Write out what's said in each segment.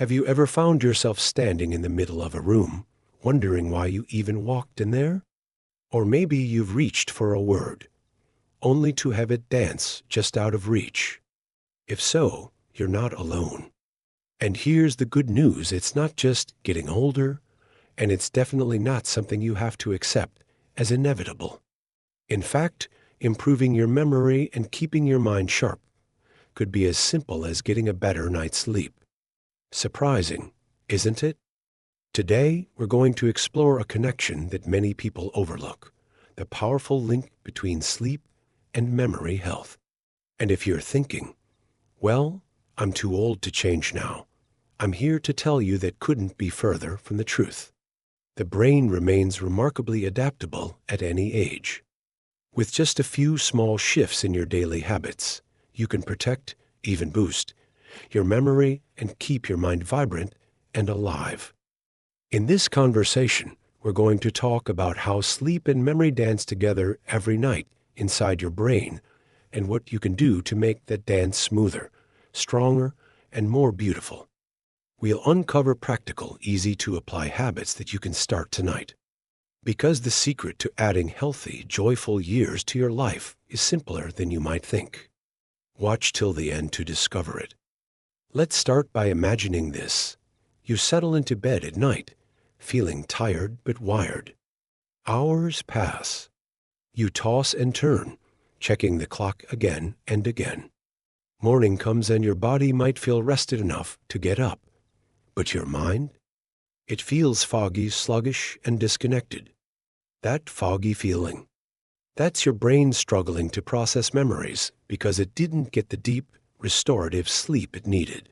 Have you ever found yourself standing in the middle of a room, wondering why you even walked in there? Or maybe you've reached for a word, only to have it dance just out of reach. If so, you're not alone. And here's the good news: it's not just getting older, and it's definitely not something you have to accept as inevitable. In fact, improving your memory and keeping your mind sharp could be as simple as getting a better night's sleep. Surprising, isn't it? Today, we're going to explore a connection that many people overlook: the powerful link between sleep and memory health. And if you're thinking, well, I'm too old to change now, I'm here to tell you that couldn't be further from the truth. The brain remains remarkably adaptable at any age. With just a few small shifts in your daily habits, you can protect, even boost, your memory and keep your mind vibrant and alive. In this conversation, we're going to talk about how sleep and memory dance together every night inside your brain, and what you can do to make that dance smoother, stronger, and more beautiful. We'll uncover practical, easy-to-apply habits that you can start tonight. Because the secret to adding healthy, joyful years to your life is simpler than you might think. Watch till the end to discover it. Let's start by imagining this. You settle into bed at night, feeling tired but wired. Hours pass. You toss and turn, checking the clock again and again. Morning comes and your body might feel rested enough to get up. But your mind? It feels foggy, sluggish, and disconnected. That foggy feeling, that's your brain struggling to process memories because it didn't get the deep, restorative sleep it needed.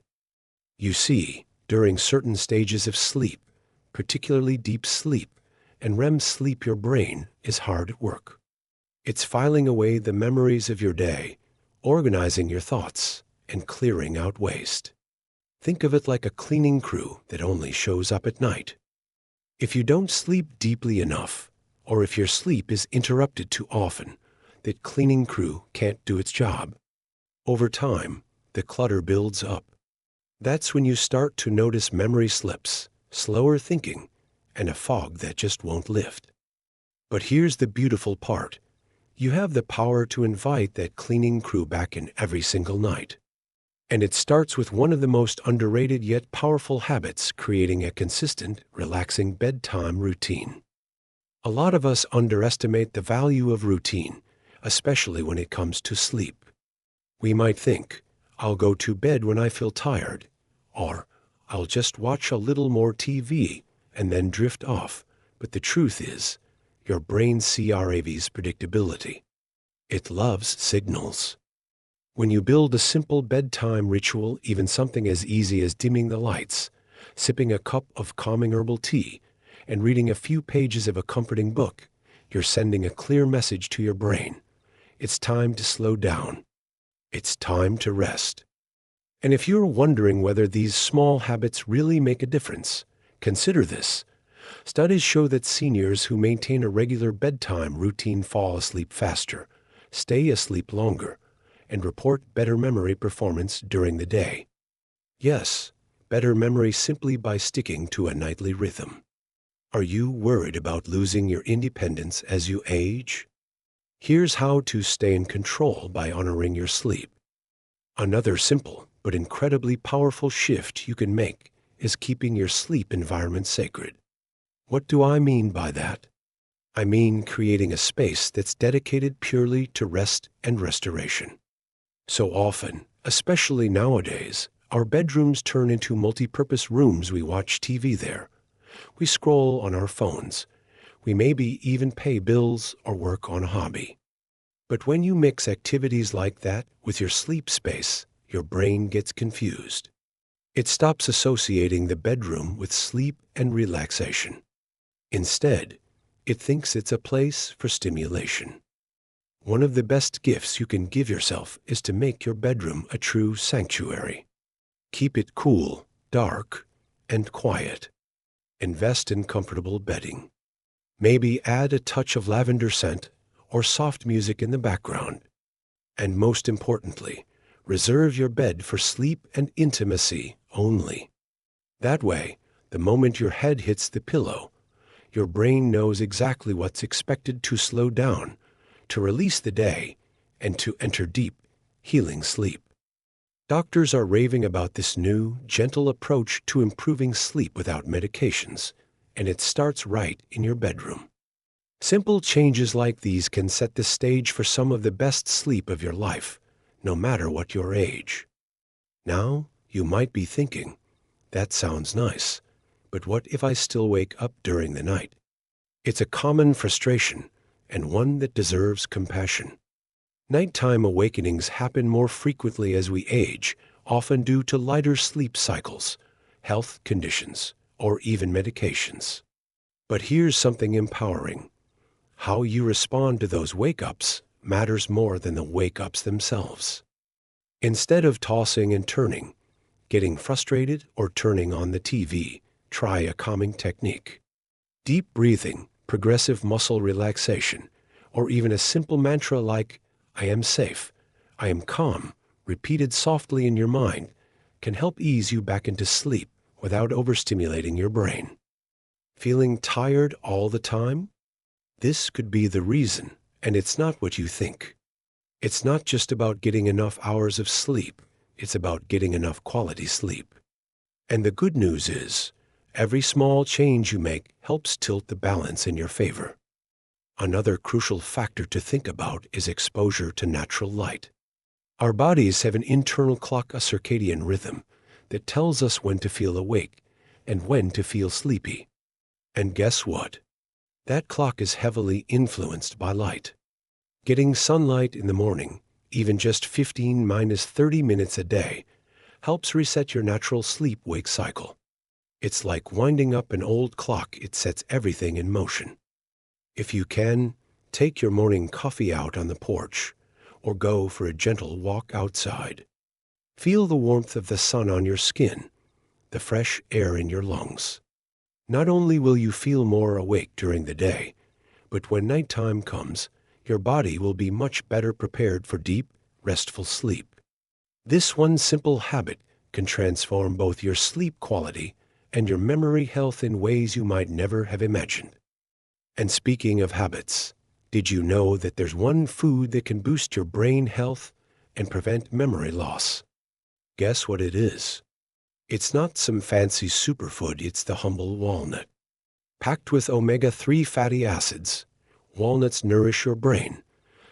You see, during certain stages of sleep, particularly deep sleep and REM sleep, your brain is hard at work. It's filing away the memories of your day, organizing your thoughts, and clearing out waste. Think of it like a cleaning crew that only shows up at night. If you don't sleep deeply enough, or if your sleep is interrupted too often, that cleaning crew can't do its job. Over time, the clutter builds up. That's when you start to notice memory slips, slower thinking, and a fog that just won't lift. But here's the beautiful part. You have the power to invite that cleaning crew back in every single night. And it starts with one of the most underrated yet powerful habits: creating a consistent, relaxing bedtime routine. A lot of us underestimate the value of routine, especially when it comes to sleep. We might think, I'll go to bed when I feel tired, or I'll just watch a little more TV and then drift off. But the truth is, your brain craves predictability. It loves signals. When you build a simple bedtime ritual, even something as easy as dimming the lights, sipping a cup of calming herbal tea, and reading a few pages of a comforting book, you're sending a clear message to your brain. It's time to slow down. It's time to rest. And if you're wondering whether these small habits really make a difference, consider this. Studies show that seniors who maintain a regular bedtime routine fall asleep faster, stay asleep longer, and report better memory performance during the day. Yes, better memory simply by sticking to a nightly rhythm. Are you worried about losing your independence as you age? Here's how to stay in control by honoring your sleep. Another simple but incredibly powerful shift you can make is keeping your sleep environment sacred. What do I mean by that? I mean creating a space that's dedicated purely to rest and restoration. So often, especially nowadays, our bedrooms turn into multi-purpose rooms. We watch TV there. We scroll on our phones. We maybe even pay bills or work on a hobby. But when you mix activities like that with your sleep space, your brain gets confused. It stops associating the bedroom with sleep and relaxation. Instead, it thinks it's a place for stimulation. One of the best gifts you can give yourself is to make your bedroom a true sanctuary. Keep it cool, dark, and quiet. Invest in comfortable bedding. Maybe add a touch of lavender scent or soft music in the background. And most importantly, reserve your bed for sleep and intimacy only. That way, the moment your head hits the pillow, your brain knows exactly what's expected to slow down, to release the day, and to enter deep, healing sleep. Doctors are raving about this new, gentle approach to improving sleep without medications, and it starts right in your bedroom. Simple changes like these can set the stage for some of the best sleep of your life, no matter what your age. Now, you might be thinking, that sounds nice, but what if I still wake up during the night? It's a common frustration, and one that deserves compassion. Nighttime awakenings happen more frequently as we age, often due to lighter sleep cycles, health conditions, or even medications. But here's something empowering. How you respond to those wake-ups matters more than the wake-ups themselves. Instead of tossing and turning, getting frustrated, or turning on the TV, try a calming technique. Deep breathing, progressive muscle relaxation, or even a simple mantra like, I am safe, I am calm, repeated softly in your mind, can help ease you back into sleep without overstimulating your brain. Feeling tired all the time? This could be the reason, and it's not what you think. It's not just about getting enough hours of sleep, it's about getting enough quality sleep. And the good news is, every small change you make helps tilt the balance in your favor. Another crucial factor to think about is exposure to natural light. Our bodies have an internal clock, a circadian rhythm, that tells us when to feel awake and when to feel sleepy. And guess what? That clock is heavily influenced by light. Getting sunlight in the morning, even just 15–30 minutes a day, helps reset your natural sleep-wake cycle. It's like winding up an old clock. It sets everything in motion. If you can, take your morning coffee out on the porch, or go for a gentle walk outside. Feel the warmth of the sun on your skin, the fresh air in your lungs. Not only will you feel more awake during the day, but when nighttime comes, your body will be much better prepared for deep, restful sleep. This one simple habit can transform both your sleep quality and your memory health in ways you might never have imagined. And speaking of habits, did you know that there's one food that can boost your brain health and prevent memory loss? Guess what it is? It's not some fancy superfood, it's the humble walnut. Packed with omega-3 fatty acids, walnuts nourish your brain,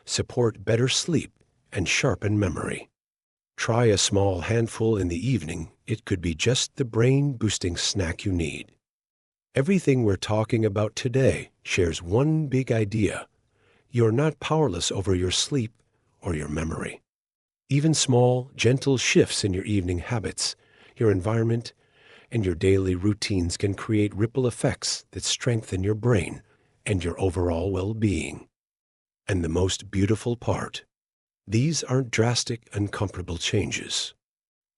support better sleep, and sharpen memory. Try a small handful in the evening. It could be just the brain-boosting snack you need. Everything we're talking about today shares one big idea. You're not powerless over your sleep or your memory. Even small, gentle shifts in your evening habits, your environment, and your daily routines can create ripple effects that strengthen your brain and your overall well-being. And the most beautiful part, these aren't drastic, uncomfortable changes.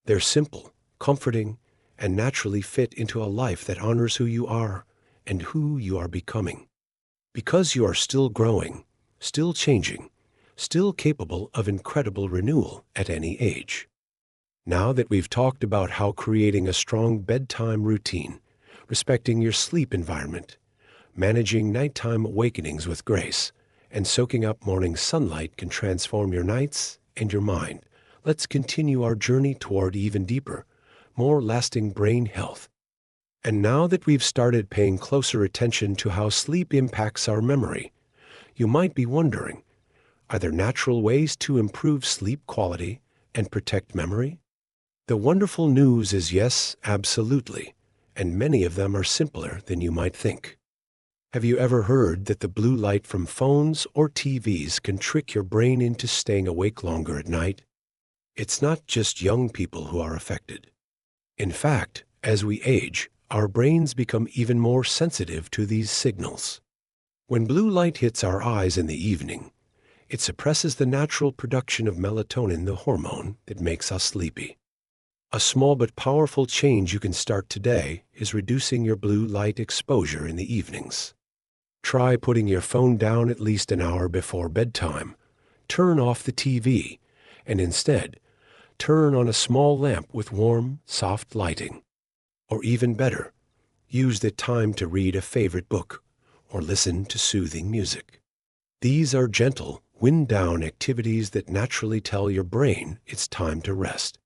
They're simple, comforting, and naturally fit into a life that honors who you are and who you are becoming. Because you are still growing, still changing, still capable of incredible renewal at any age. Now that we've talked about how creating a strong bedtime routine, respecting your sleep environment, managing nighttime awakenings with grace, and soaking up morning sunlight can transform your nights and your mind, let's continue our journey toward even deeper, more lasting brain health. And now that we've started paying closer attention to how sleep impacts our memory, you might be wondering, are there natural ways to improve sleep quality and protect memory? The wonderful news is yes, absolutely, and many of them are simpler than you might think. Have you ever heard that the blue light from phones or TVs can trick your brain into staying awake longer at night? It's not just young people who are affected. In fact, as we age, our brains become even more sensitive to these signals. When blue light hits our eyes in the evening, it suppresses the natural production of melatonin, the hormone that makes us sleepy. A small but powerful change you can start today is reducing your blue light exposure in the evenings. Try putting your phone down at least an hour before bedtime. Turn off the TV, and instead, turn on a small lamp with warm, soft lighting. Or even better, use the time to read a favorite book or listen to soothing music. These are gentle, wind-down activities that naturally tell your brain it's time to rest.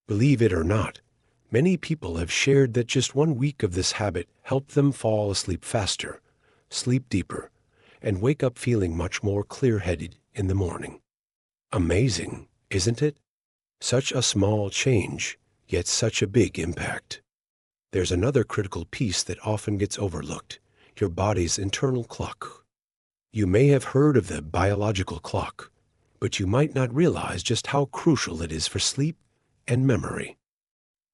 Believe it or not, many people have shared that just 1 week of this habit helped them fall asleep faster, sleep deeper, and wake up feeling much more clear-headed in the morning. Amazing, isn't it? Such a small change, yet such a big impact. There's another critical piece that often gets overlooked: your body's internal clock. You may have heard of the biological clock, but you might not realize just how crucial it is for sleep and memory.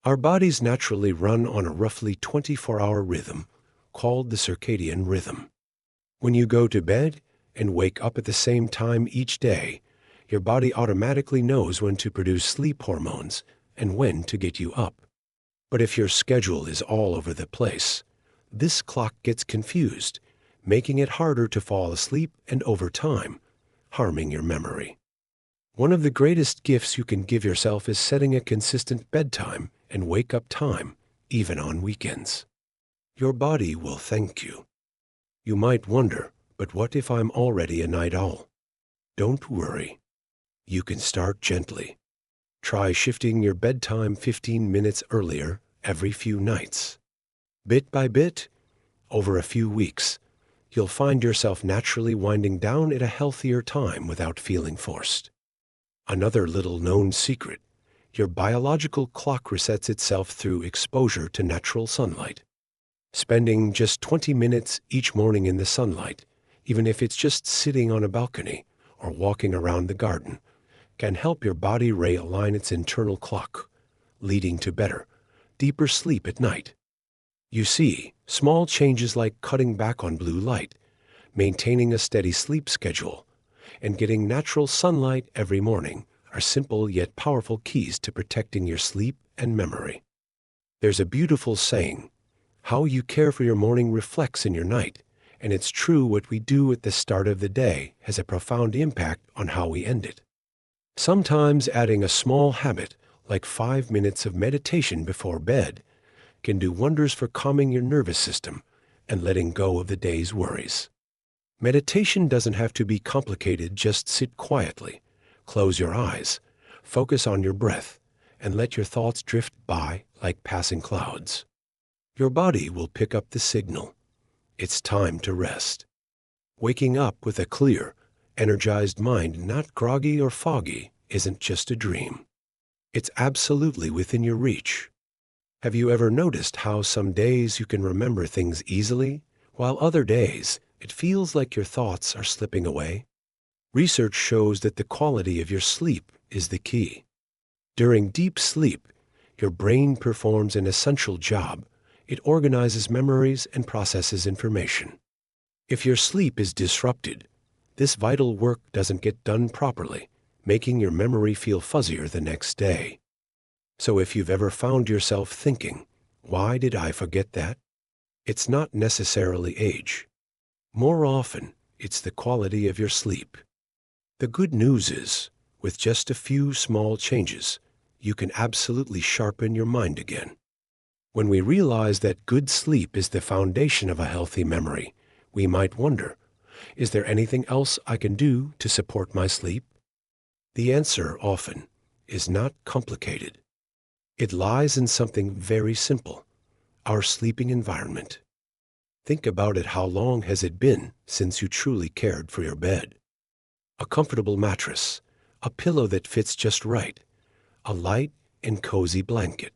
Our bodies naturally run on a roughly 24-hour rhythm called the circadian rhythm. When you go to bed and wake up at the same time each day, your body automatically knows when to produce sleep hormones and when to get you up. But if your schedule is all over the place, this clock gets confused, making it harder to fall asleep and over time, harming your memory. One of the greatest gifts you can give yourself is setting a consistent bedtime and wake-up time, even on weekends. Your body will thank you. You might wonder, but what if I'm already a night owl? Don't worry. You can start gently. Try shifting your bedtime 15 minutes earlier every few nights. Bit by bit, over a few weeks, you'll find yourself naturally winding down at a healthier time without feeling forced. Another little-known secret: your biological clock resets itself through exposure to natural sunlight. Spending just 20 minutes each morning in the sunlight, even if it's just sitting on a balcony or walking around the garden, can help your body realign its internal clock, leading to better, deeper sleep at night. You see, small changes like cutting back on blue light, maintaining a steady sleep schedule, and getting natural sunlight every morning are simple yet powerful keys to protecting your sleep and memory. There's a beautiful saying: how you care for your morning reflects in your night, and it's true, what we do at the start of the day has a profound impact on how we end it. Sometimes adding a small habit, like 5 minutes of meditation before bed, can do wonders for calming your nervous system and letting go of the day's worries. Meditation doesn't have to be complicated. Just sit quietly, close your eyes, focus on your breath, and let your thoughts drift by like passing clouds. Your body will pick up the signal. It's time to rest. Waking up with a clear, energized mind, not groggy or foggy, isn't just a dream. It's absolutely within your reach. Have you ever noticed how some days you can remember things easily, while other days it feels like your thoughts are slipping away? Research shows that the quality of your sleep is the key. During deep sleep, your brain performs an essential job. It organizes memories and processes information. If your sleep is disrupted, this vital work doesn't get done properly, making your memory feel fuzzier the next day. So if you've ever found yourself thinking, "Why did I forget that?" it's not necessarily age. More often, it's the quality of your sleep. The good news is, with just a few small changes, you can absolutely sharpen your mind again. When we realize that good sleep is the foundation of a healthy memory, we might wonder, is there anything else I can do to support my sleep? The answer often is not complicated. It lies in something very simple: our sleeping environment. Think about it. How long has it been since you truly cared for your bed? A comfortable mattress, a pillow that fits just right, a light and cozy blanket.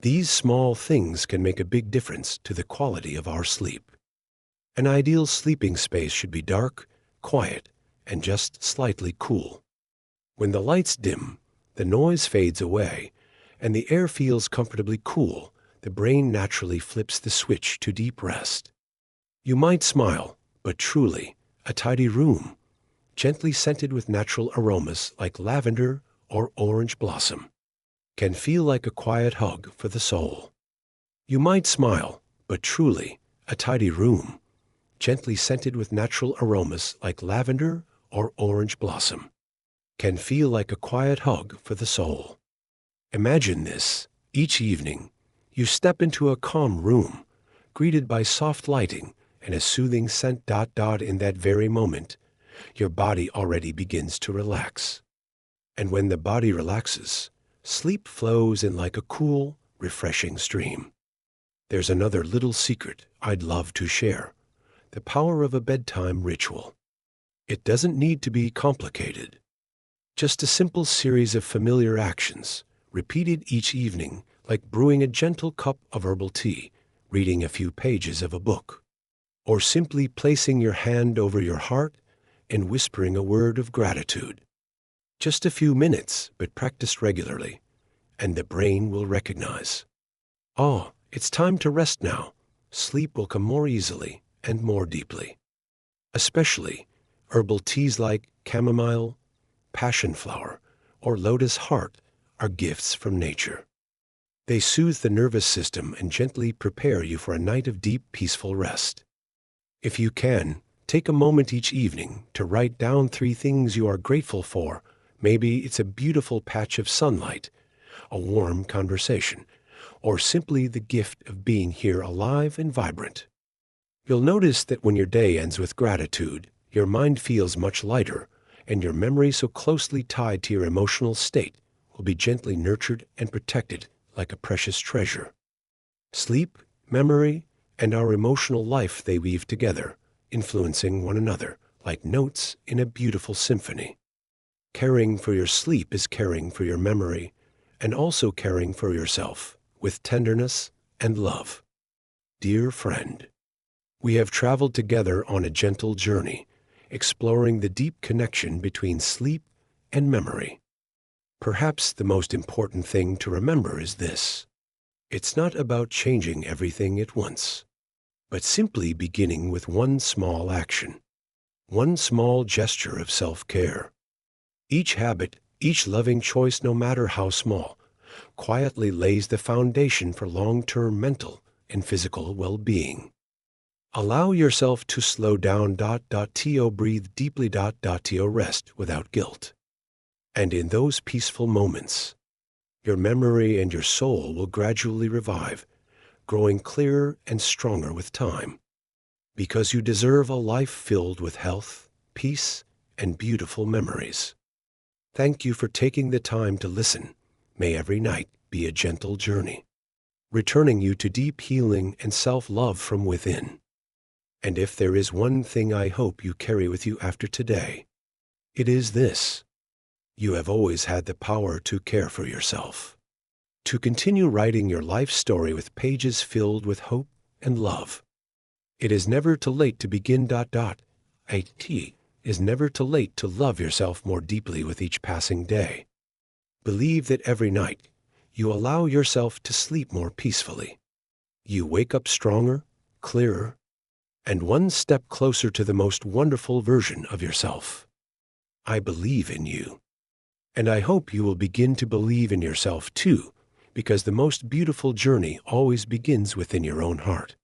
These small things can make a big difference to the quality of our sleep. An ideal sleeping space should be dark, quiet, and just slightly cool. When the lights dim, the noise fades away, and the air feels comfortably cool, the brain naturally flips the switch to deep rest. You might smile, but truly, a tidy room, gently scented with natural aromas like lavender or orange blossom, can feel like a quiet hug for the soul. You might smile, but truly, a tidy room, gently scented with natural aromas like lavender or orange blossom, can feel like a quiet hug for the soul. Imagine this: each evening, You step into a calm room, greeted by soft lighting and a soothing scent. In that very moment, your body already begins to relax. And when the body relaxes, sleep flows in like a cool, refreshing stream. There's another little secret I'd love to share: the power of a bedtime ritual. It doesn't need to be complicated. Just a simple series of familiar actions, repeated each evening, like brewing a gentle cup of herbal tea, reading a few pages of a book, or simply placing your hand over your heart and whispering a word of gratitude. Just a few minutes, but practiced regularly, and the brain will recognize, oh, it's time to rest now. Sleep will come more easily and more deeply. Especially herbal teas like chamomile, passion flower, or lotus heart are gifts from nature. They soothe the nervous system and gently prepare you for a night of deep, peaceful rest. If you can, take a moment each evening to write down 3 things you are grateful for. Maybe it's a beautiful patch of sunlight, a warm conversation, or simply the gift of being here alive and vibrant. You'll notice that when your day ends with gratitude, your mind feels much lighter, and your memory, so closely tied to your emotional state, will be gently nurtured and protected like a precious treasure. Sleep, memory, and our emotional life, they weave together, influencing one another like notes in a beautiful symphony. Caring for your sleep is caring for your memory, and also caring for yourself with tenderness and love. Dear friend, we have traveled together on a gentle journey, exploring the deep connection between sleep and memory. Perhaps the most important thing to remember is this: it's not about changing everything at once, but simply beginning with one small action, one small gesture of self-care. Each habit, each loving choice, no matter how small, quietly lays the foundation for long-term mental and physical well-being. Allow yourself to slow down. Breathe deeply. Rest without guilt. And in those peaceful moments, your memory and your soul will gradually revive, growing clearer and stronger with time. Because you deserve a life filled with health, peace, and beautiful memories. Thank you for taking the time to listen. May every night be a gentle journey, returning you to deep healing and self-love from within. And if there is one thing I hope you carry with you after today, it is this: you have always had the power to care for yourself, to continue writing your life story with pages filled with hope and love. It is never too late to begin. It is never too late to love yourself more deeply with each passing day. Believe that every night you allow yourself to sleep more peacefully. You wake up stronger, clearer, and one step closer to the most wonderful version of yourself. I believe in you. And I hope you will begin to believe in yourself too, because the most beautiful journey always begins within your own heart.